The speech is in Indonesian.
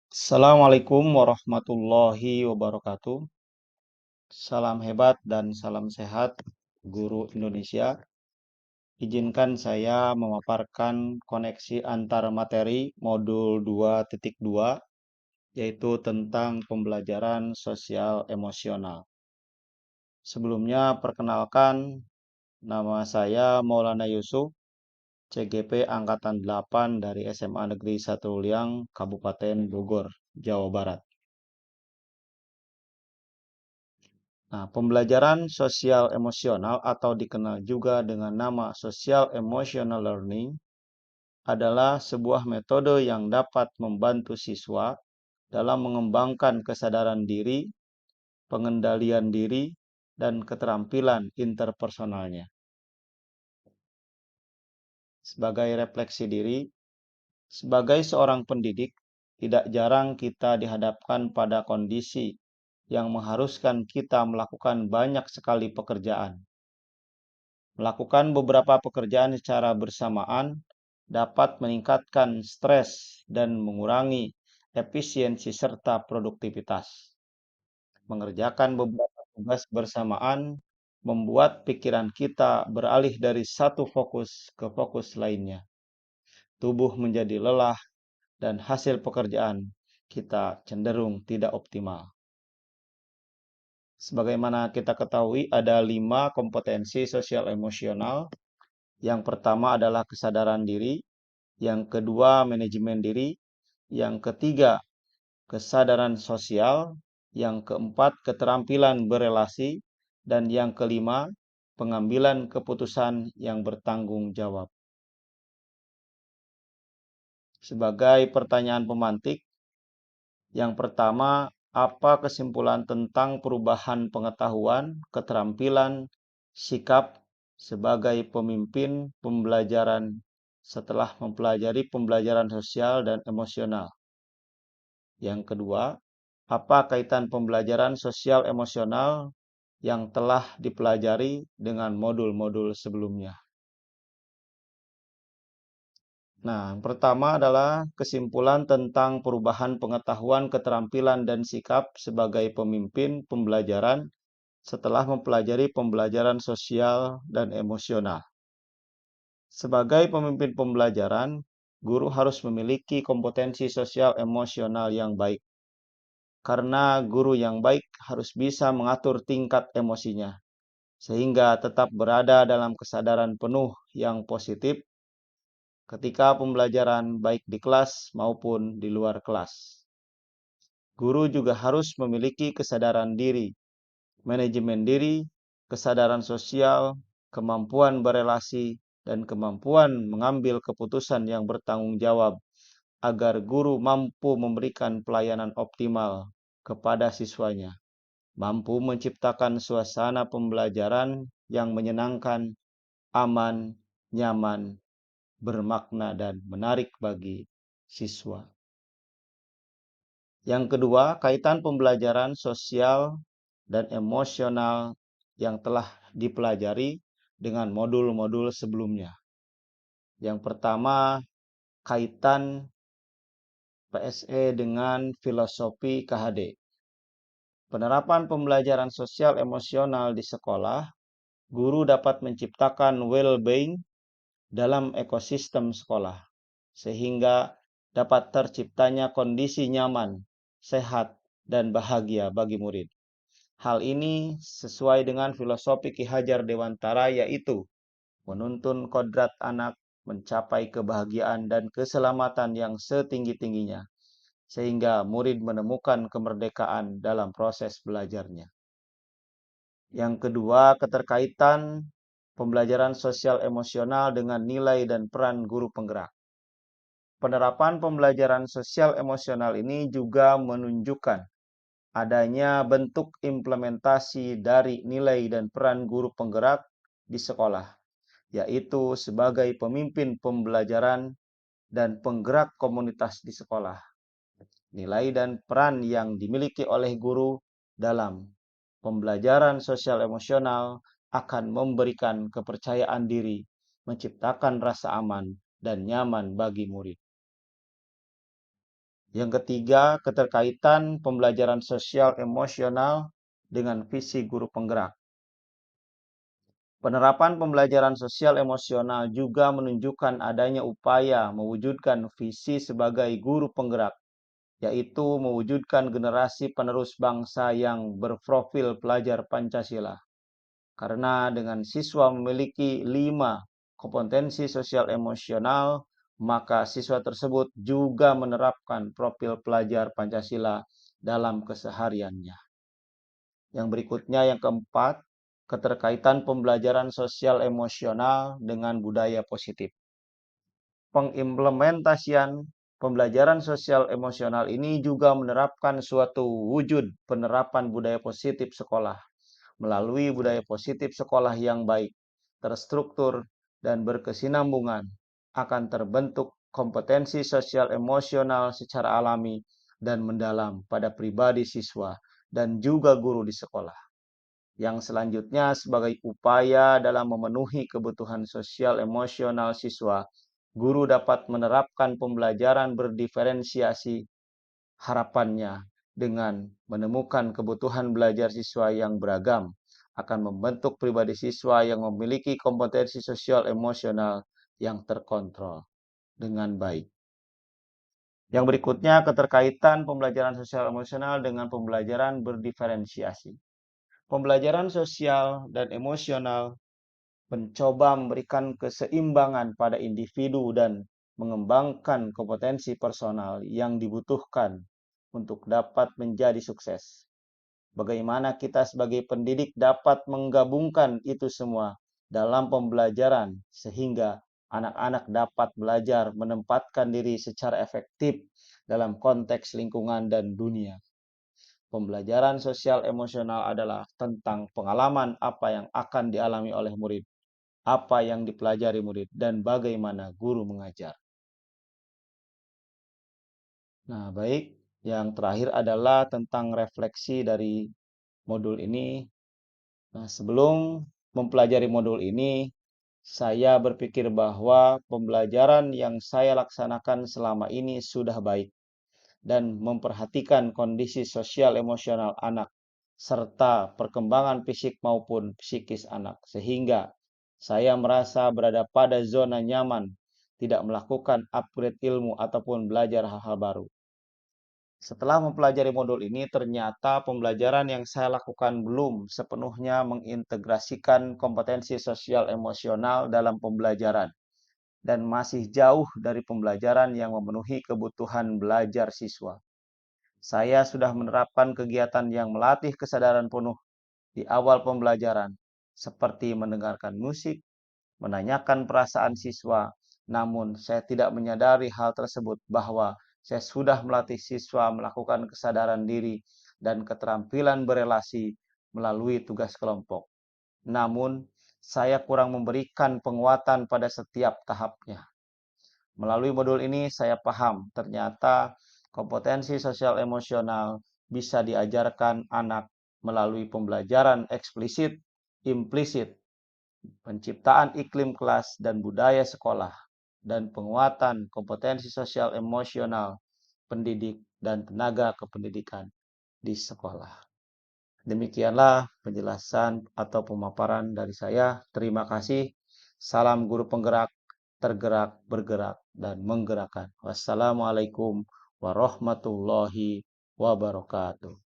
Assalamualaikum warahmatullahi wabarakatuh. Salam hebat dan salam sehat, guru Indonesia. Izinkan saya memaparkan koneksi antar materi modul 2.2, yaitu tentang pembelajaran sosial emosional. Sebelumnya, perkenalkan, nama saya Maulana Yusuf, CGP Angkatan 8 dari SMA Negeri 1 Liang, Kabupaten Bogor, Jawa Barat. Nah, pembelajaran sosial emosional atau dikenal juga dengan nama social emotional learning adalah sebuah metode yang dapat membantu siswa dalam mengembangkan kesadaran diri, pengendalian diri, dan keterampilan interpersonalnya. Sebagai refleksi diri, sebagai seorang pendidik, tidak jarang kita dihadapkan pada kondisi yang mengharuskan kita melakukan banyak sekali pekerjaan. Melakukan beberapa pekerjaan secara bersamaan dapat meningkatkan stres dan mengurangi efisiensi serta produktivitas. Mengerjakan beberapa tugas bersamaan membuat pikiran kita beralih dari satu fokus ke fokus lainnya. Tubuh menjadi lelah dan hasil pekerjaan kita cenderung tidak optimal. Sebagaimana kita ketahui, ada 5 kompetensi sosial emosional. Yang pertama adalah kesadaran diri, yang kedua manajemen diri, yang ketiga kesadaran sosial, yang keempat keterampilan berelasi, dan yang kelima pengambilan keputusan yang bertanggung jawab. Sebagai pertanyaan pemantik, yang pertama, apa kesimpulan tentang perubahan pengetahuan, keterampilan, sikap sebagai pemimpin pembelajaran setelah mempelajari pembelajaran sosial dan emosional? Yang kedua, apa kaitan pembelajaran sosial emosional yang telah dipelajari dengan modul-modul sebelumnya? Nah, yang pertama adalah kesimpulan tentang perubahan pengetahuan, keterampilan, dan sikap sebagai pemimpin pembelajaran setelah mempelajari pembelajaran sosial dan emosional. Sebagai pemimpin pembelajaran, guru harus memiliki kompetensi sosial emosional yang baik. Karena guru yang baik harus bisa mengatur tingkat emosinya, sehingga tetap berada dalam kesadaran penuh yang positif ketika pembelajaran baik di kelas maupun di luar kelas. Guru juga harus memiliki kesadaran diri, manajemen diri, kesadaran sosial, kemampuan berelasi, dan kemampuan mengambil keputusan yang bertanggung jawab agar guru mampu memberikan pelayanan optimal kepada siswanya, mampu menciptakan suasana pembelajaran yang menyenangkan, aman, nyaman, bermakna, dan menarik bagi siswa. Yang kedua, kaitan pembelajaran sosial dan emosional yang telah dipelajari dengan modul-modul sebelumnya. Yang pertama, kaitan PSE dengan filosofi KHD. Penerapan pembelajaran sosial emosional di sekolah, guru dapat menciptakan well-being dalam ekosistem sekolah, sehingga dapat terciptanya kondisi nyaman, sehat, dan bahagia bagi murid. Hal ini sesuai dengan filosofi Ki Hajar Dewantara, yaitu menuntun kodrat anak mencapai kebahagiaan dan keselamatan yang setinggi-tingginya, sehingga murid menemukan kemerdekaan dalam proses belajarnya. Yang kedua, keterkaitan pembelajaran sosial emosional dengan nilai dan peran guru penggerak. Penerapan pembelajaran sosial emosional ini juga menunjukkan adanya bentuk implementasi dari nilai dan peran guru penggerak di sekolah, yaitu sebagai pemimpin pembelajaran dan penggerak komunitas di sekolah. Nilai dan peran yang dimiliki oleh guru dalam pembelajaran sosial emosional akan memberikan kepercayaan diri, menciptakan rasa aman dan nyaman bagi murid. Yang ketiga, keterkaitan pembelajaran sosial emosional dengan visi guru penggerak. Penerapan pembelajaran sosial emosional juga menunjukkan adanya upaya mewujudkan visi sebagai guru penggerak, yaitu mewujudkan generasi penerus bangsa yang berprofil pelajar Pancasila. Karena dengan siswa memiliki 5 kompetensi sosial emosional, maka siswa tersebut juga menerapkan profil pelajar Pancasila dalam kesehariannya. Yang berikutnya, yang keempat, keterkaitan pembelajaran sosial emosional dengan budaya positif. Pengimplementasian pembelajaran sosial emosional ini juga menerapkan suatu wujud penerapan budaya positif sekolah. Melalui budaya positif sekolah yang baik, terstruktur, dan berkesinambungan, akan terbentuk kompetensi sosial emosional secara alami dan mendalam pada pribadi siswa dan juga guru di sekolah. Yang selanjutnya, sebagai upaya dalam memenuhi kebutuhan sosial emosional siswa, guru dapat menerapkan pembelajaran berdiferensiasi. Harapannya, dengan menemukan kebutuhan belajar siswa yang beragam, akan membentuk pribadi siswa yang memiliki kompetensi sosial emosional yang terkontrol dengan baik. Yang berikutnya, keterkaitan pembelajaran sosial emosional dengan pembelajaran berdiferensiasi. Pembelajaran sosial dan emosional mencoba memberikan keseimbangan pada individu dan mengembangkan kompetensi personal yang dibutuhkan untuk dapat menjadi sukses. Bagaimana kita sebagai pendidik dapat menggabungkan itu semua dalam pembelajaran sehingga anak-anak dapat belajar menempatkan diri secara efektif dalam konteks lingkungan dan dunia. Pembelajaran sosial emosional adalah tentang pengalaman apa yang akan dialami oleh murid, apa yang dipelajari murid, dan bagaimana guru mengajar. Nah, baik. Yang terakhir adalah tentang refleksi dari modul ini. Nah, sebelum mempelajari modul ini, saya berpikir bahwa pembelajaran yang saya laksanakan selama ini sudah baik dan memperhatikan kondisi sosial emosional anak serta perkembangan fisik maupun psikis anak, sehingga saya merasa berada pada zona nyaman, tidak melakukan upgrade ilmu ataupun belajar hal-hal baru. Setelah mempelajari modul ini, ternyata pembelajaran yang saya lakukan belum sepenuhnya mengintegrasikan kompetensi sosial emosional dalam pembelajaran dan masih jauh dari pembelajaran yang memenuhi kebutuhan belajar siswa. Saya sudah menerapkan kegiatan yang melatih kesadaran penuh di awal pembelajaran, seperti mendengarkan musik, menanyakan perasaan siswa, namun saya tidak menyadari hal tersebut bahwa saya sudah melatih siswa melakukan kesadaran diri dan keterampilan berelasi melalui tugas kelompok. Namun, saya kurang memberikan penguatan pada setiap tahapnya. Melalui modul ini saya paham ternyata kompetensi sosial emosional bisa diajarkan anak melalui pembelajaran eksplisit, implisit, penciptaan iklim kelas dan budaya sekolah, dan penguatan kompetensi sosial emosional pendidik dan tenaga kependidikan di sekolah. Demikianlah penjelasan atau pemaparan dari saya. Terima kasih. Salam guru penggerak, tergerak, bergerak, dan menggerakkan. Wassalamualaikum warahmatullahi wabarakatuh.